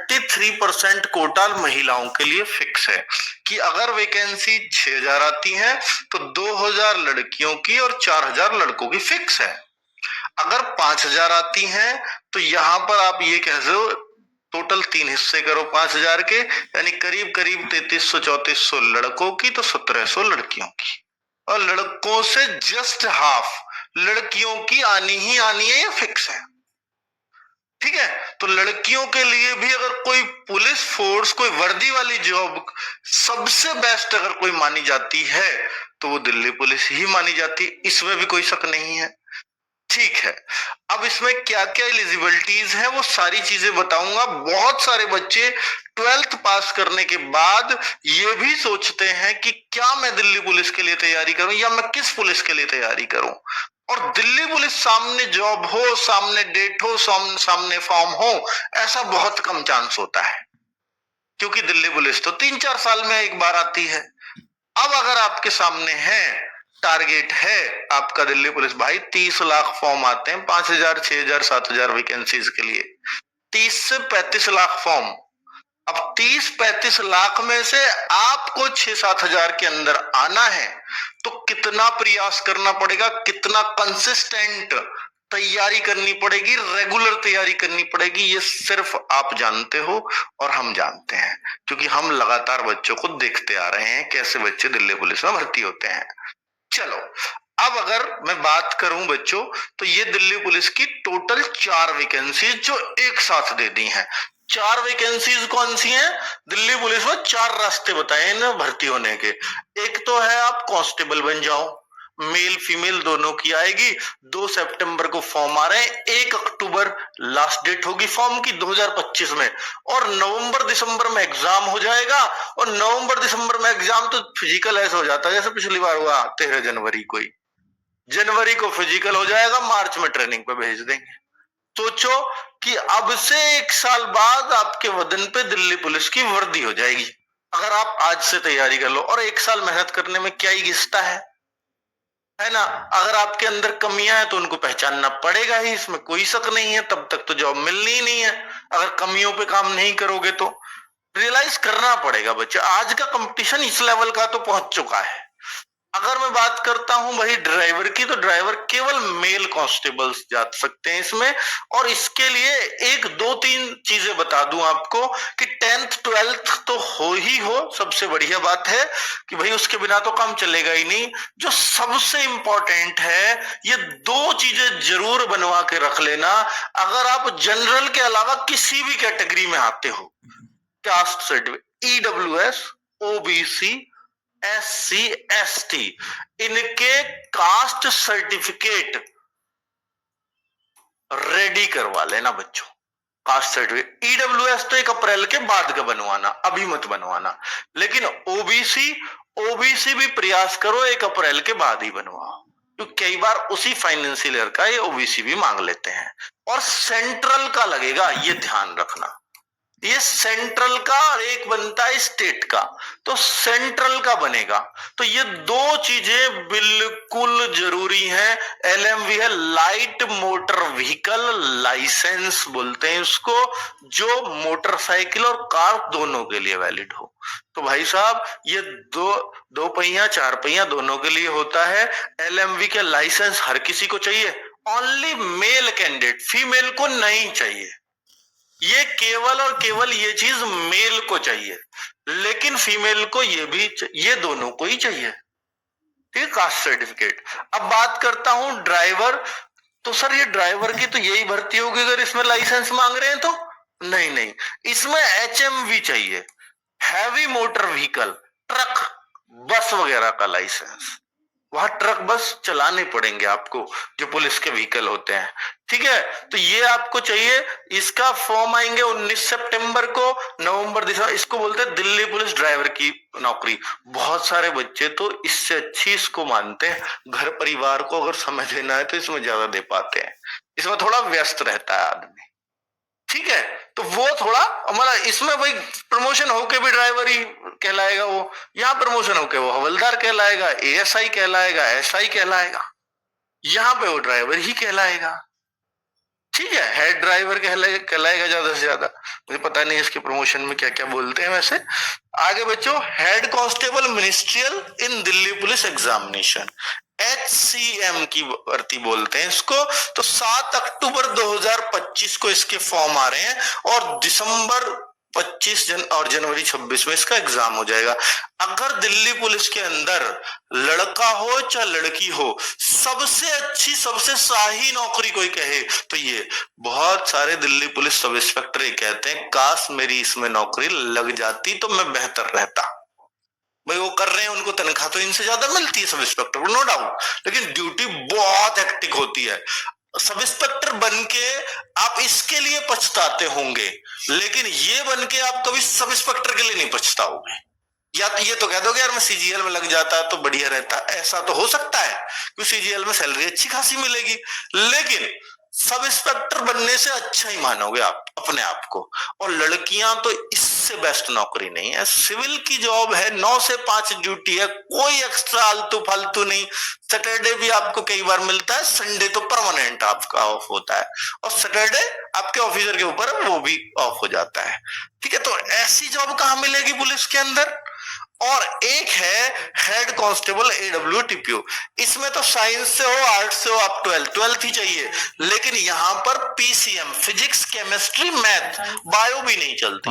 33% कोटा महिलाओं के लिए फिक्स है कि अगर वैकेंसी 6000 आती है तो 2000 लड़कियों की और 4000 लड़कों की फिक्स है। अगर 5000 आती हैं तो यहां पर आप ये कह दो टोटल 3 हिस्से करो 5000 के, यानी करीब करीब 3300-3400 लड़कों की तो 1700 लड़कियों की, और लड़कों से जस्ट हाफ लड़कियों की आनी ही आनी है, ये फिक्स है। ठीक है, तो लड़कियों के लिए भी अगर कोई पुलिस फोर्स, कोई वर्दी वाली जॉब सबसे बेस्ट अगर कोई मानी जाती है तो वो दिल्ली पुलिस ही मानी जाती है, इसमें भी कोई शक नहीं है। ठीक है, अब इसमें क्या क्या एलिजिबिलिटीज है वो सारी चीजें बताऊंगा। बहुत सारे बच्चे 12th पास करने के बाद ये भी सोचते हैं कि क्या मैं दिल्ली पुलिस के लिए तैयारी करूं या मैं किस पुलिस के लिए तैयारी करूं, और दिल्ली पुलिस सामने जॉब हो, सामने डेट हो, सामने फॉर्म हो, ऐसा बहुत कम चांस होता है, क्योंकि दिल्ली पुलिस तो 3-4 साल में एक बार आती है। अब अगर आपके सामने है, टारगेट है आपका दिल्ली पुलिस, भाई 30 लाख फॉर्म आते हैं, 5000, 6000, 7000 वैकेंसीज के लिए, 30 से 35 लाख फॉर्म। अब 30-35 लाख में से आपको 6-7 हजार के अंदर आना है तो कितना प्रयास करना पड़ेगा, कितना कंसिस्टेंट तैयारी करनी पड़ेगी, रेगुलर तैयारी करनी पड़ेगी, ये सिर्फ आप जानते हो और हम जानते हैं, क्योंकि हम लगातार बच्चों को देखते आ रहे हैं कैसे बच्चे दिल्ली पुलिस में भर्ती होते हैं। चलो, अब अगर मैं बात करूं बच्चों, तो ये दिल्ली पुलिस की टोटल 4 वैकेंसीज जो एक साथ दे दी हैं। 4 वैकेंसीज कौन सी हैं? दिल्ली पुलिस में 4 रास्ते बताए इन्हें भर्ती होने के। एक तो है आप कांस्टेबल बन जाओ, मेल फीमेल दोनों की आएगी। 2 सितंबर को फॉर्म आ रहे हैं, 1 अक्टूबर लास्ट डेट होगी फॉर्म की 2025 में, और नवंबर दिसंबर में एग्जाम हो जाएगा। और नवंबर दिसंबर में एग्जाम तो फिजिकल ऐसा हो जाता है जैसे पिछली बार हुआ 13 जनवरी को ही, जनवरी को फिजिकल हो जाएगा, मार्च में ट्रेनिंग पे भेज देंगे। सोचो कि अब से 1 साल बाद आपके वतन पे दिल्ली पुलिस की वर्दी हो जाएगी, अगर आप आज से तैयारी कर लो। और 1 साल मेहनत करने में क्या ही घिसता है ना। अगर आपके अंदर कमियां हैं तो उनको पहचानना पड़ेगा ही, इसमें कोई शक नहीं है, तब तक तो जॉब मिलनी ही नहीं है। अगर कमियों पे काम नहीं करोगे तो रियलाइज करना पड़ेगा बच्चे, आज का कंपटीशन इस लेवल का तो पहुंच चुका है। अगर मैं बात करता हूं भाई ड्राइवर की, तो ड्राइवर केवल मेल कांस्टेबल्स जा सकते हैं इसमें। और इसके लिए 1-2-3 चीजें बता दूं आपको कि 10th 12th तो हो ही हो, सबसे बढ़िया बात है कि भाई उसके बिना तो काम चलेगा ही नहीं। जो सबसे इंपॉर्टेंट है, ये 2 चीजें जरूर बनवा के रख लेना। अगर आप जनरल के अलावा किसी भी कैटेगरी में आते हो, caste certificate, EWS, OBC, SC ST, इनके कास्ट सर्टिफिकेट रेडी करवा लेना बच्चों। कास्ट सर्टिफिकेट ईडब्ल्यूएस तो 1 अप्रैल के बाद का बनवाना, अभी मत बनवाना। लेकिन ओबीसी भी प्रयास करो 1 अप्रैल के बाद ही बनवाओ, क्योंकि कई बार उसी फाइनेंशियल ईयर का ये ओबीसी भी मांग लेते हैं। और सेंट्रल का लगेगा, ये ध्यान रखना, ये सेंट्रल का और एक बनता है स्टेट का, तो सेंट्रल का बनेगा। तो ये 2 चीजें बिल्कुल जरूरी हैं। LMV है, लाइट मोटर व्हीकल लाइसेंस बोलते हैं उसको, जो मोटरसाइकिल और कार दोनों के लिए वैलिड हो। तो भाई साहब ये 2 पहिया 4 पहिया दोनों के लिए होता है। LMV के लाइसेंस हर किसी को चाहिए, ओनली मेल कैंडिडेट, फीमेल को नहीं चाहिए। ये केवल और केवल ये चीज मेल को चाहिए, लेकिन फीमेल को ये दोनों को ही चाहिए। ठीक, कास्ट सर्टिफिकेट। अब बात करता हूं ड्राइवर, तो सर ये ड्राइवर की तो यही भर्ती होगी अगर इसमें लाइसेंस मांग रहे हैं तो? नहीं, इसमें HMV चाहिए, heavy motor vehicle, truck bus वगैरह का लाइसेंस। वहां ट्रक बस चलाने पड़ेंगे आपको जो पुलिस के व्हीकल होते हैं। ठीक है, तो ये आपको चाहिए। इसका फॉर्म आएंगे 19 सितंबर को, नवंबर दिसंबर, इसको बोलते हैं दिल्ली पुलिस ड्राइवर की नौकरी। बहुत सारे बच्चे तो इससे अच्छी इसको मानते हैं, घर परिवार को अगर समय देना है तो इसमें ज्यादा दे पाते हैं, इसमें थोड़ा व्यस्त रहता है आदमी। ठीक है, तो वो थोड़ा मतलब इसमें भाई प्रमोशन होके भी ड्राइवर ही कहलाएगा वो, यहां प्रमोशन होके वो हवलदार कहलाएगा, ASI कहलाएगा, SI कहलाएगा, यहां पे वो ड्राइवर ही कहलाएगा। ठीक है, हेड ड्राइवर कहलाएगा ज्यादा से ज्यादा। मुझे पता नहीं इसके प्रमोशन में क्या क्या बोलते हैं वैसे। आगे बच्चों, हेड कांस्टेबल मिनिस्ट्रियल इन दिल्ली पुलिस एग्जामिनेशन, HCM की भर्ती बोलते हैं इसको। तो 7 अक्टूबर 2025 को इसके फॉर्म आ रहे हैं और दिसंबर 25 और जनवरी 26 में इसका एग्जाम हो जाएगा। अगर दिल्ली पुलिस के अंदर लड़का हो चाहे लड़की हो, सबसे अच्छी सबसे शाही नौकरी कोई कहे तो ये बहुत सारे दिल्ली पुलिस सब इंस्पेक्टर ये कहते हैं, काश मेरी इसमें नौकरी लग जाती तो मैं बेहतर रहता। भाई वो कर रहे हैं, उनको तनख्वाह तो इनसे ज्यादा मिलती है सब इंस्पेक्टर को, नो डाउट, लेकिन ड्यूटी बहुत हेक्टिक होती है। सब इंस्पेक्टर बन के आप इसके लिए पछताते होंगे, लेकिन ये बन के आप कभी सब इंस्पेक्टर के लिए नहीं पछताओगे। या तो ये तो कह दोगे यार मैं CGL में लग जाता तो बढ़िया रहता, ऐसा तो हो सकता है क्योंकि CGL में सैलरी अच्छी खासी मिलेगी, लेकिन सब इंस्पेक्टर बनने से अच्छा ही मानोगे आप अपने आप को। और लड़कियां तो इससे बेस्ट नौकरी नहीं है। सिविल की जॉब है, 9 से 5 ड्यूटी है, कोई एक्स्ट्रा आलतू फालतू नहीं। सैटरडे भी आपको कई बार मिलता है, संडे तो परमानेंट आपका ऑफ होता है, और सैटरडे आपके ऑफिसर के ऊपर वो भी ऑफ हो जाता है। ठीक है, तो ऐसी जॉब कहां मिलेगी पुलिस के अंदर। और एक है हेड कांस्टेबल AWTPO, इसमें तो साइंस से हो आर्ट्स से हो, आप 12th ही चाहिए, लेकिन यहां पर PCM physics chemistry math bio भी नहीं चलती।